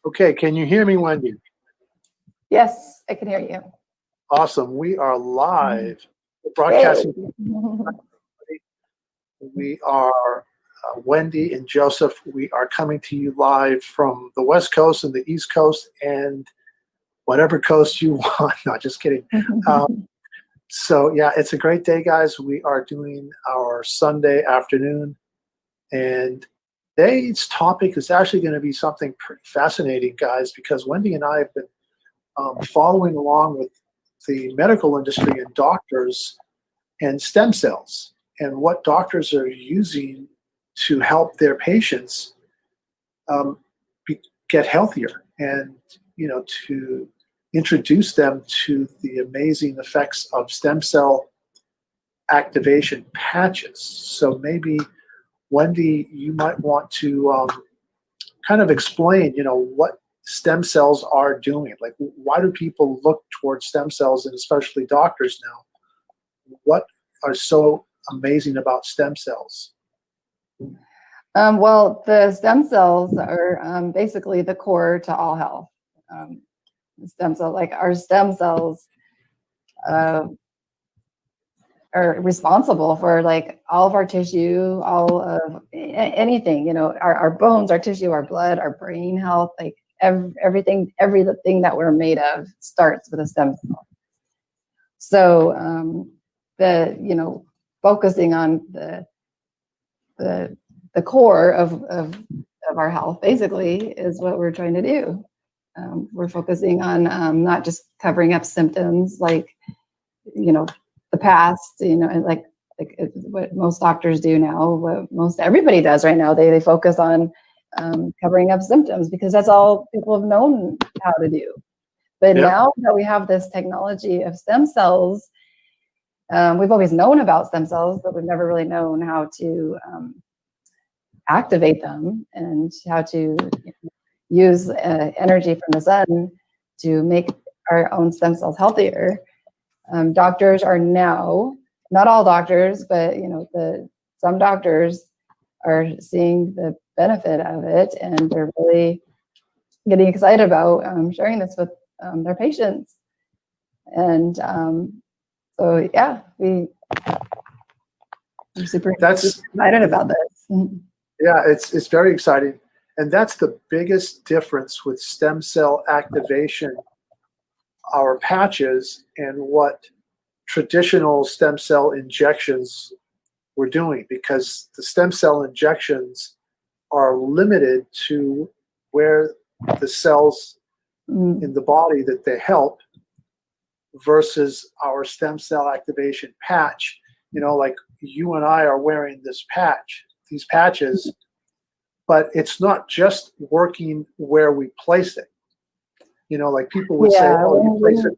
Okay, can you hear me, Wendy? Yes, I can hear you. Awesome. We are live. We're Yay. broadcasting. We are Wendy and Joseph. We are coming to you live from the West Coast and the East Coast and whatever coast you want. No, just kidding. So, yeah, it's a great day, guys. We are doing our Sunday afternoon, and today's topic is actually going to be something pretty fascinating, guys, because Wendy and I have been following along with the medical industry and doctors and stem cells and what doctors are using to help their patients um, get healthier and to introduce them to the amazing effects of stem cell activation patches. So maybe Wendy, you might want to kind of explain, what stem cells are doing. Like, why do people look towards stem cells, and especially doctors now? What are so amazing about stem cells? Well, the stem cells are basically the core to all health. Stem cells, like our stem cells, are responsible for like all of our tissue, all of anything. Our bones, our tissue, our blood, our brain health, like everything that we're made of starts with a stem cell. So focusing on the core of our health basically is what we're trying to do. We're focusing on not just covering up symptoms like the past, and like what most doctors do now, what most everybody does right now. They focus on covering up symptoms because that's all people have known how to do. But now that we have this technology of stem cells, we've always known about stem cells, but we've never really known how to activate them and how to use energy from the sun to make our own stem cells healthier. Doctors are now, not all doctors, but some doctors are seeing the benefit of it, and they're really getting excited about sharing this with their patients. And so, yeah, I'm super excited about this. Yeah, it's very exciting. And that's the biggest difference with stem cell activation, our patches, and what traditional stem cell injections were doing, because the stem cell injections are limited to where the cells in the body that they help versus our stem cell activation patch. Like you and I are wearing these patches, but it's not just working where we place it. Like people would say, oh, you place it,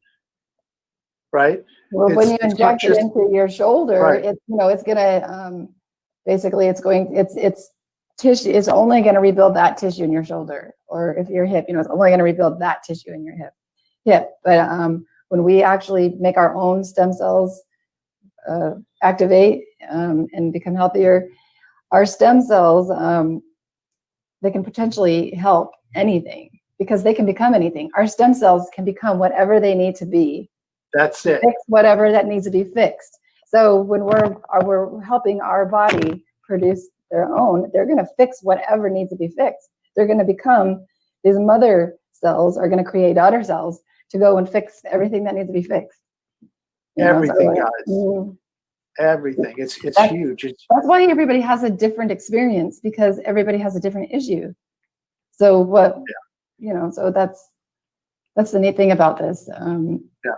right? Well, when you inject it into your shoulder, right, it's gonna basically it's tissue is only going to rebuild that tissue in your shoulder, or if your hip, it's only going to rebuild that tissue in your hip. But when we actually make our own stem cells activate and become healthier, our stem cells, they can potentially help anything because they can become anything. Our stem cells can become whatever they need to be. That's it. Fix whatever that needs to be fixed. So when we're helping our body produce their own, they're going to fix whatever needs to be fixed. They're going to become, these mother cells are going to create daughter cells to go and fix everything that needs to be fixed. Everything, guys. Everything. It's huge. That's why everybody has a different experience, because everybody has a different issue. So so that's the neat thing about this.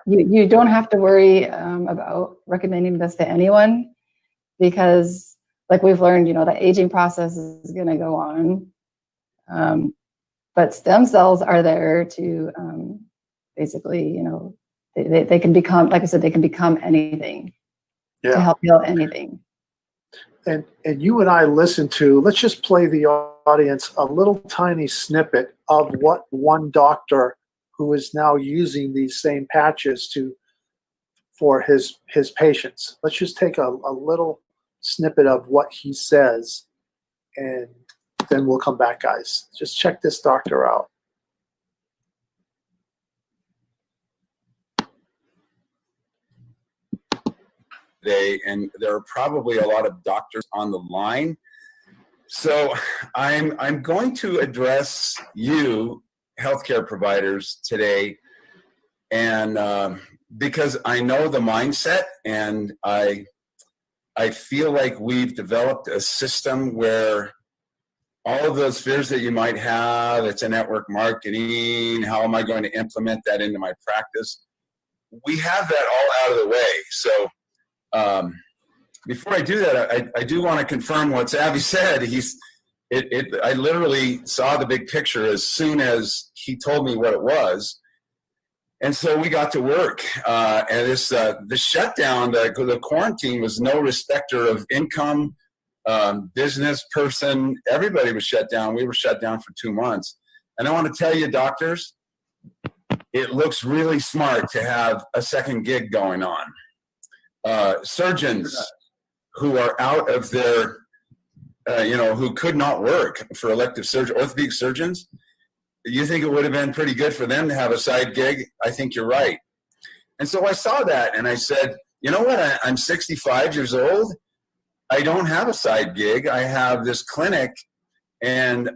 You don't have to worry about recommending this to anyone, because like we've learned, the aging process is going to go on. But stem cells are there to basically, they can become, like I said, they can become anything to help heal anything. And you and I listened to, let's just play the audience a little tiny snippet of what one doctor who is now using these same patches for his patients. Let's just take a little snippet of what he says, and then we'll come back, guys. Just check this doctor out. today, and there are probably a lot of doctors on the line. So I'm going to address you, healthcare providers, today, and because I know the mindset, and I feel like we've developed a system where all of those fears that you might have, it's a network marketing, how am I going to implement that into my practice? We have that all out of the way. So before I do that, I do want to confirm what Savvy said. I literally saw the big picture as soon as he told me what it was. And so we got to work. And the shutdown, the quarantine was no respecter of income, business person. Everybody was shut down. We were shut down for 2 months. And I want to tell you, doctors, it looks really smart to have a second gig going on. Surgeons who are out of their, who could not work for elective surgery, orthopedic surgeons, you think it would have been pretty good for them to have a side gig? I think you're right. And so I saw that and I said, you know what? I'm 65 years old. I don't have a side gig. I have this clinic. And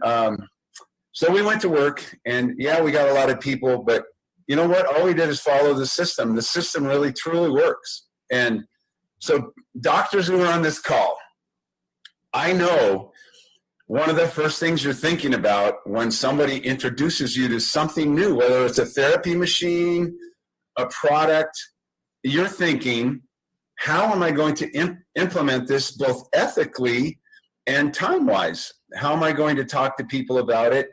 so we went to work, and yeah, we got a lot of people, but you know what? All we did is follow the system. The system really, truly works. And so doctors who are on this call, I know one of the first things you're thinking about when somebody introduces you to something new, whether it's a therapy machine, a product, you're thinking, how am I going to implement this both ethically and time-wise? How am I going to talk to people about it?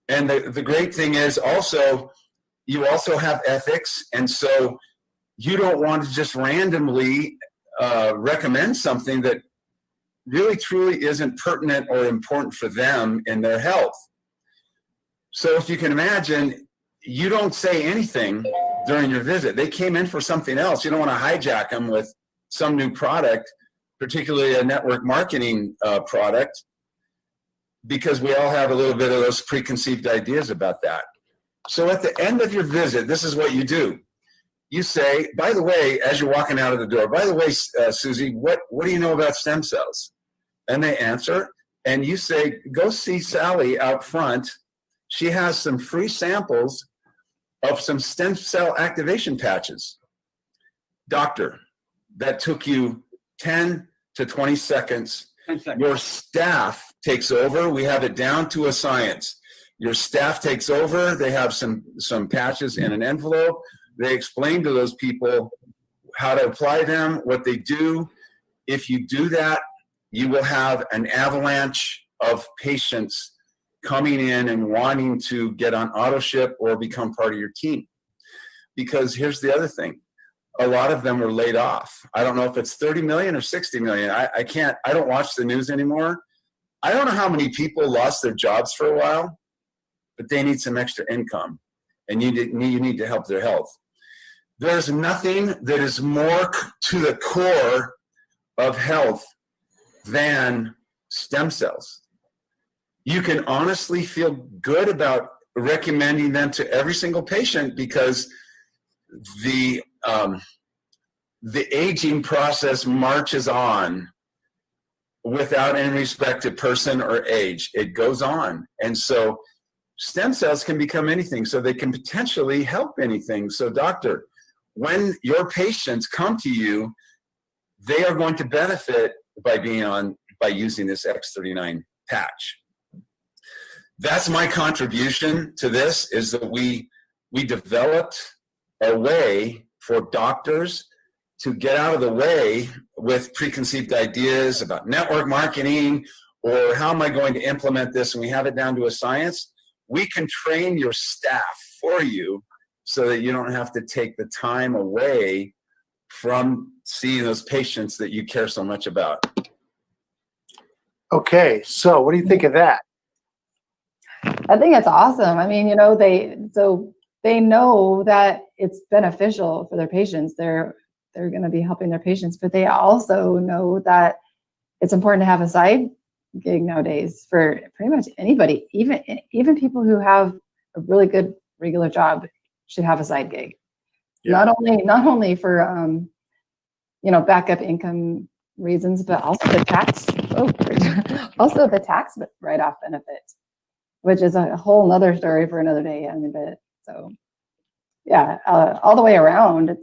And the great thing is also, you also have ethics, and so you don't want to just randomly recommend something that really truly isn't pertinent or important for them in their health. So if you can imagine, you don't say anything during your visit. They came in for something else. You don't want to hijack them with some new product, particularly a network marketing product, because we all have a little bit of those preconceived ideas about that. So at the end of your visit, this is what you do. You say, by the way, as you're walking out of the door, by the way, Susie, what do you know about stem cells? And they answer, and you say, go see Sally out front. She has some free samples of some stem cell activation patches. Doctor, that took you 10 to 20 seconds. 10 seconds. Your staff takes over. We have it down to a science. Your staff takes over. They have some patches in an envelope. They explain to those people how to apply them, what they do. If you do that, you will have an avalanche of patients coming in and wanting to get on auto ship or become part of your team. Because here's the other thing. A lot of them were laid off. I don't know if it's 30 million or 60 million. I don't watch the news anymore. I don't know how many people lost their jobs for a while, but they need some extra income, and you need to help their health. There's nothing that is more to the core of health than stem cells. You can honestly feel good about recommending them to every single patient because the aging process marches on without any respect to person or age. It goes on. And so stem cells can become anything, so they can potentially help anything. So doctor, when your patients come to you, they are going to benefit by using this X39 patch. That's my contribution to this, is that we developed a way for doctors to get out of the way with preconceived ideas about network marketing or how am I going to implement this, and we have it down to a science. We can train your staff for you so that you don't have to take the time away from seeing those patients that you care so much about. Okay, so what do you think of that? I think it's awesome. I mean, they know that it's beneficial for their patients. They're going to be helping their patients, but they also know that it's important to have a side gig nowadays for pretty much anybody. Even people who have a really good regular job should have a side gig. Yeah. Not only for backup income reasons, but also the tax, also the tax write-off benefits, which is a whole nother story for another day. I mean, but so yeah, all the way around, you're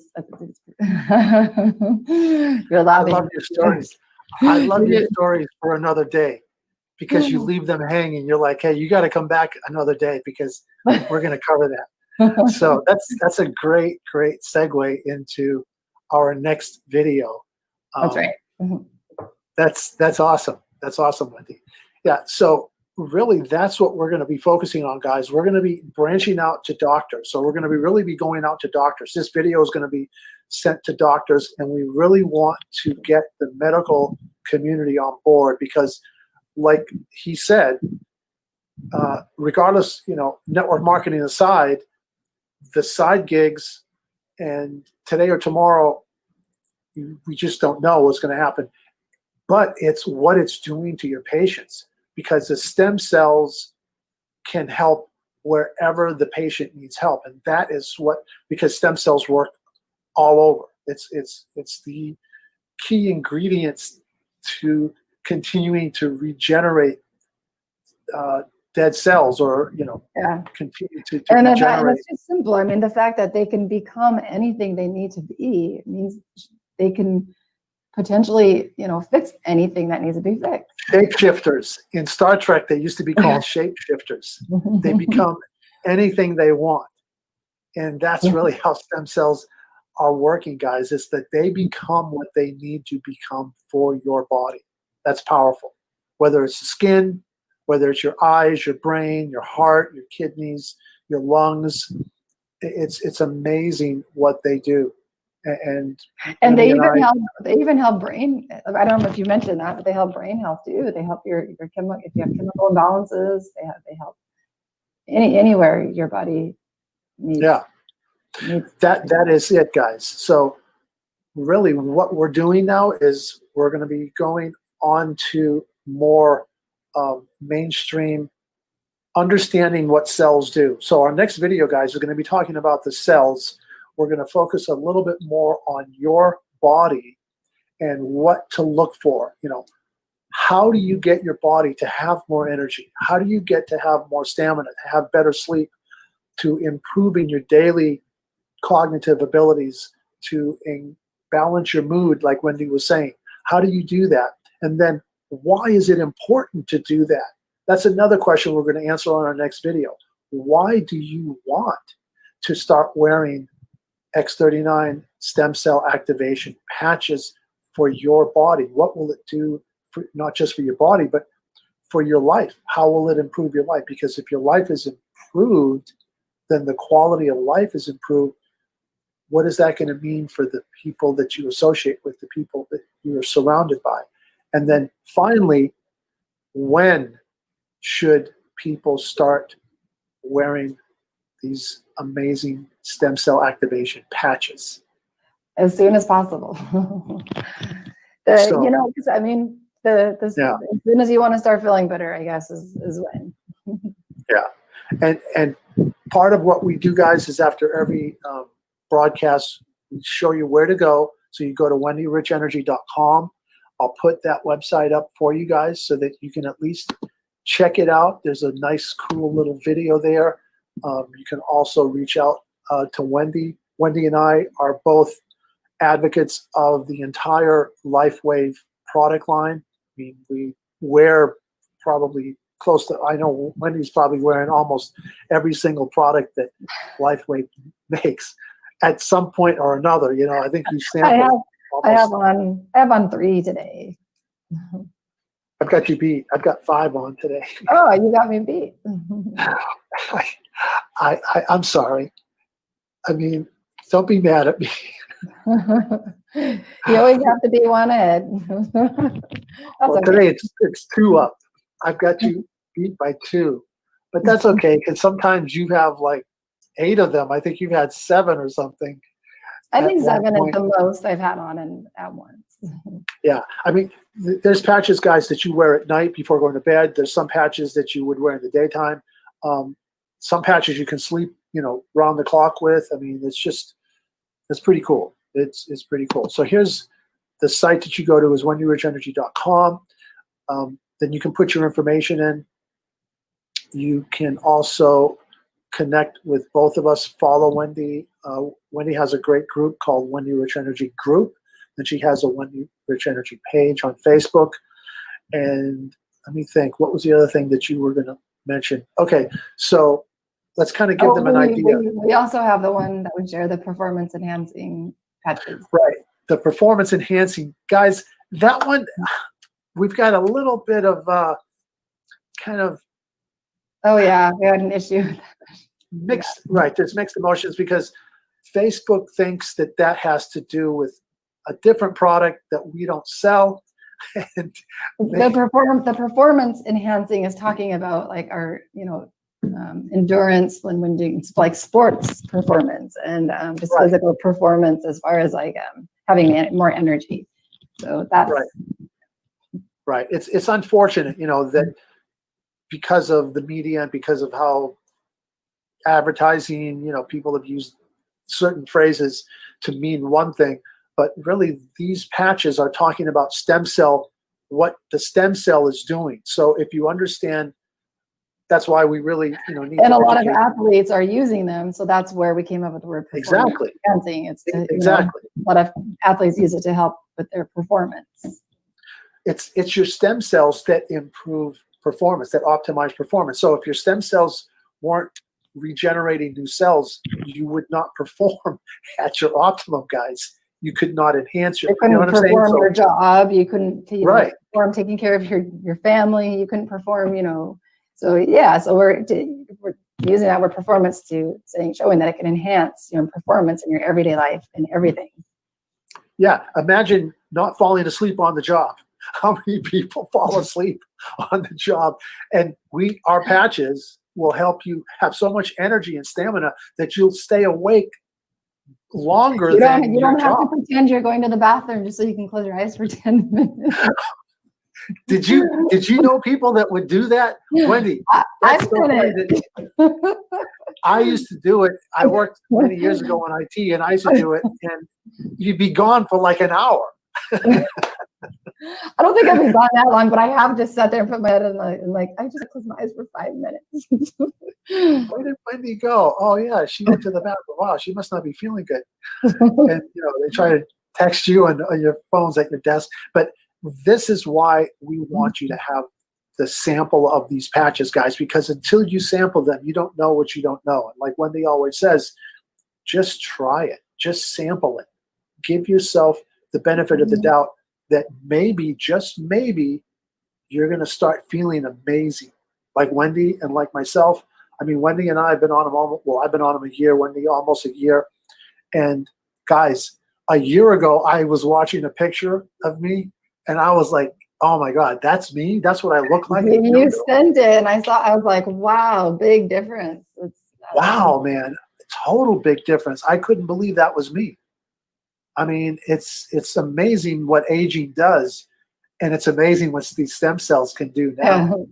I laughing. love your stories. I love your stories for another day because you leave them hanging. You're like, hey, you got to come back another day because we're going to cover that. So that's a great segue into our next video. That's right. That's awesome. That's awesome, Wendy. Yeah. So really, that's what we're going to be focusing on, guys. We're going to be branching out to doctors. So we're going to really be going out to doctors. This video is going to be sent to doctors, and we really want to get the medical community on board because, like he said, regardless, network marketing aside, the side gigs and today or tomorrow, we just don't know what's going to happen. But it's what it's doing to your patients because the stem cells can help wherever the patient needs help. And that is because stem cells work all over. It's the key ingredients to continuing to regenerate dead cells or, continue to and regenerate. it's just simple. I mean, the fact that they can become anything they need to be means they can potentially, fix anything that needs to be fixed. Shapeshifters. In Star Trek, they used to be called shapeshifters. They become anything they want. And that's really how stem cells are working, guys, is that they become what they need to become for your body. That's powerful. Whether it's the skin, whether it's your eyes, your brain, your heart, your kidneys, your lungs, it's amazing what they do. And they even help brain. I don't know if you mentioned that, but they help brain health too. They help your chemical, if you have chemical imbalances. They help anywhere your body needs. Yeah, that is it, guys. So really, what we're doing now is we're going to be going on to more mainstream understanding what cells do. So our next video, guys, is going to be talking about the cells. We're going to focus a little bit more on your body and what to look for. How do you get your body to have more energy? How do you get to have more stamina, to have better sleep, to improving your daily cognitive abilities, to balance your mood, like Wendy was saying? How do you do that? And then why is it important to do that? That's another question we're going to answer on our next video. Why do you want to start wearing X39 stem cell activation patches for your body? What will it do, not just for your body, but for your life? How will it improve your life? Because if your life is improved, then the quality of life is improved. What is that going to mean for the people that you associate with, the people that you are surrounded by? And then finally, when should people start wearing these amazing stem cell activation patches? As soon as possible. As soon as you want to start feeling better, I guess, is when. Yeah. And part of what we do, guys, is after every broadcast, we show you where to go. So you go to wendyrichenergy.com. I'll put that website up for you guys so that you can at least check it out. There's a nice, cool little video there. You can also reach out to Wendy. Wendy and I are both advocates of the entire LifeWave product line. I mean, we wear probably close to, I know Wendy's probably wearing almost every single product that LifeWave makes at some point or another. I think you sample. I have on 3 today. I've got you beat. I've got 5 on today. Oh, you got me beat. I'm sorry. I mean, don't be mad at me. You always have to be one ahead. Today it's 2 up. I've got you beat by 2, but that's okay because sometimes you have like 8 of them. I think you've had 7 or something. I think 7 is the most I've had on at once. Yeah, I mean, there's patches, guys, that you wear at night before going to bed. There's some patches that you would wear in the daytime. Some patches you can sleep, round the clock with. I mean, it's pretty cool. It's pretty cool. So here's the site that you go to is wendyrichenergy.com. Then you can put your information in. You can also connect with both of us. Follow Wendy. Wendy has a great group called Wendy Rich Energy Group, and she has a Wendy Rich Energy page on Facebook. And let me think, what was the other thing that you were going to mention? Okay, so let's kind of give them an idea. We also have the one that we share, the performance enhancing patches. Right, the performance enhancing. Guys, that one, we've got a little bit of kind of Oh yeah, we had an issue. mixed, right, there's mixed emotions because Facebook thinks that that has to do with a different product that we don't sell. And The performance enhancing is talking about like our, endurance when doing like sports performance and just Right. physical performance as far as like having more energy. So that's right, it's unfortunate, that because of the media and because of how advertising, people have used certain phrases to mean one thing, but really these patches are talking about stem cell, what the stem cell is doing. So if you understand, that's why we really, need and to a lot of educate. athletes are using them. So that's where we came up with the word performance Exactly. enhancing. It's to, Exactly. a lot of athletes use it to help with their performance. It's your stem cells that improve performance, that optimize performance. So if your stem cells weren't regenerating new cells, you would not perform at your optimum, guys. You could not enhance your. You couldn't perform your job. You couldn't right. perform taking care of your family. You couldn't perform, So yeah, so we're using that word performance showing that it can enhance your performance in your everyday life and everything. Yeah, imagine not falling asleep on the job. How many people fall asleep on the job? And our patches will help you have so much energy and stamina that you'll stay awake longer than you your don't have job. to pretend you're going to the bathroom just so you can close your eyes for 10 minutes. Did you know people that would do that? Wendy, I've done it. I used to do it. I worked many years ago in IT, and I used to do it, and you'd be gone for like an hour. I don't think I've been gone that long, but I have just sat there and put my head in like I just closed my eyes for 5 minutes. Where did Wendy go? Oh yeah, she went to the bathroom. Wow, she must not be feeling good. And they try to text you on your phones at your desk. But this is why we want you to have the sample of these patches, guys, because until you sample them, you don't know what you don't know. And like Wendy always says, just try it, just sample it, give yourself the benefit of the doubt that maybe, just maybe, you're going to start feeling amazing. Like Wendy and like myself. I mean, Wendy and I have been on them I've been on them a year, Wendy almost a year. And guys, a year ago, I was watching a picture of me and I was like, oh my God, that's me? That's what I look like? You sent it and I was like, wow, big difference. Wow, man, total big difference. I couldn't believe that was me. I mean, it's amazing what aging does, and it's amazing what these stem cells can do now.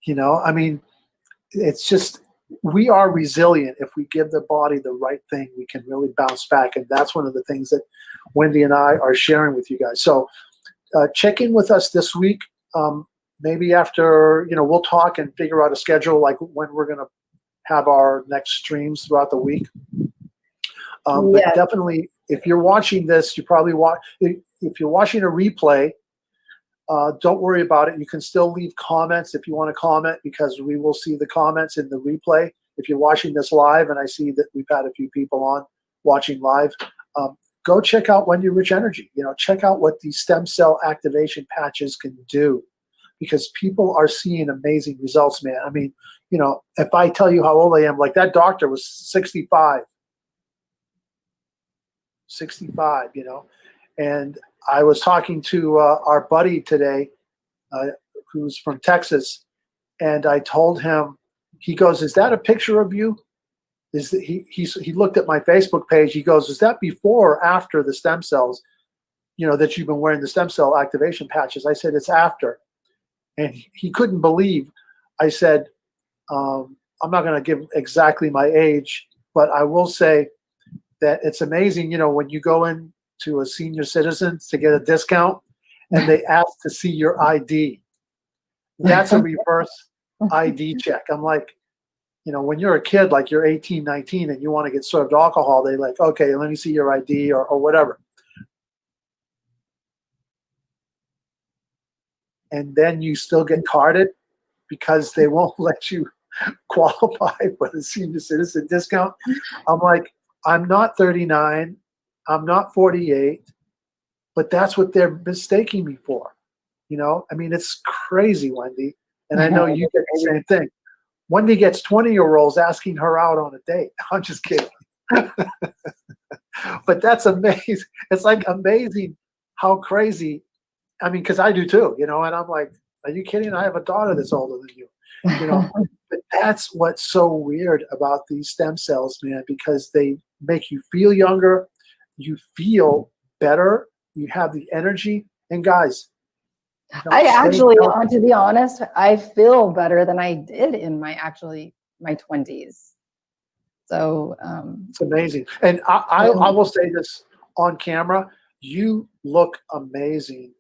Yeah. I mean, it's just, we are resilient. If we give the body the right thing, we can really bounce back. And that's one of the things that Wendy and I are sharing with you guys. So check in with us this week. Maybe after, we'll talk and figure out a schedule, like when we're going to have our next streams throughout the week. But definitely, if you're watching this, you probably if you're watching a replay, don't worry about it. You can still leave comments if you want to comment, because we will see the comments in the replay. If you're watching this live, and I see that we've had a few people on watching live, go check out Wendy Rich Energy. Check out what these stem cell activation patches can do, because people are seeing amazing results, man. I mean, if I tell you how old I am, like that doctor was 65, and I was talking to our buddy today, who's from Texas, and I told him, he goes, "Is that a picture of you?" He looked at my Facebook page. He goes, "Is that before or after the stem cells, that you've been wearing the stem cell activation patches?" I said, "It's after." And he couldn't believe. I said, I'm not going to give exactly my age, but I will say that it's amazing, when you go into to a senior citizen to get a discount, and they ask to see your ID. That's a reverse ID check. I'm like, when you're a kid, like you're 18, 19, and you want to get served alcohol, they like, okay, let me see your ID or whatever. And then you still get carded because they won't let you qualify for the senior citizen discount. I'm like, I'm not 39, I'm not 48, but that's what they're mistaking me for. I mean, it's crazy, Wendy. And I know you get the same thing. Wendy gets 20-year-olds asking her out on a date. I'm just kidding. But that's amazing. It's like amazing how crazy. I mean, because I do too, and I'm like, are you kidding? I have a daughter that's older than you, But that's what's so weird about these stem cells, man, because they make you feel younger, you feel better, you have the energy. And guys, I actually, to be honest, I feel better than I did in my 20s. So it's amazing. And I will say this on camera, you look amazing.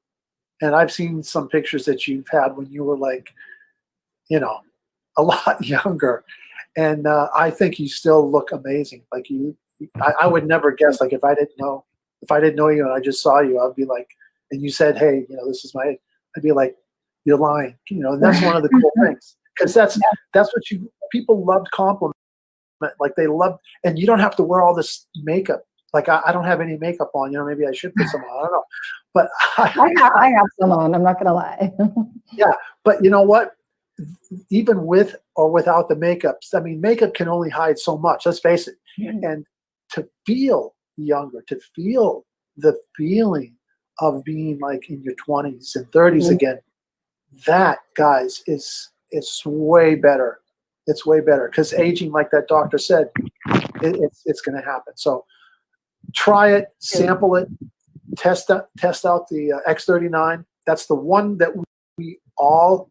And I've seen some pictures that you've had when you were like, a lot younger. And I think you still look amazing. Like I would never guess, like if I didn't know you and I just saw you, I'd be like, and you said, hey, this is I'd be like, you're lying, and that's one of the cool things. Because that's what people loved compliment. Like they love, and you don't have to wear all this makeup. Like I don't have any makeup on, maybe I should put some on, I don't know. But I have some on, I'm not gonna lie. Yeah, but you know what? Even with or without the makeups, I mean, makeup can only hide so much, let's face it. Mm-hmm. And to feel younger, to feel the feeling of being like in your 20s and 30s again, that, guys, is way better. It's way better because aging, like that doctor said, it's going to happen. So try it, sample it, test out the X39. That's the one that we all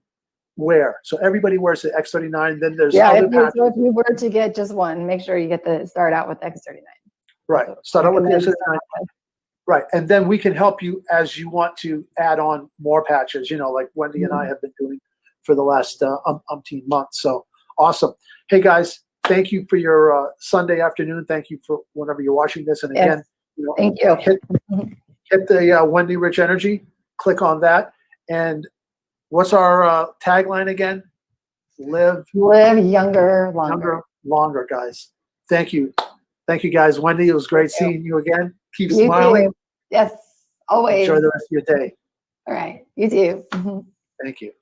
wear. So everybody wears the X39. Then there's other patches. So if you were to get just one, make sure you start out with X39. Right. Start out with the X39. Right. And then we can help you as you want to add on more patches, like Wendy and I have been doing for the last umpteen months. So awesome. Hey, guys, thank you for your Sunday afternoon. Thank you for whenever you're watching this. And again, thank you. Hit the Wendy Rich Energy, click on that. And what's our tagline again? Live younger, longer, guys. Thank you. Thank you, guys. Wendy, it was great seeing you again. Keep smiling. Yes, always. Enjoy the rest of your day. All right. You too. Thank you.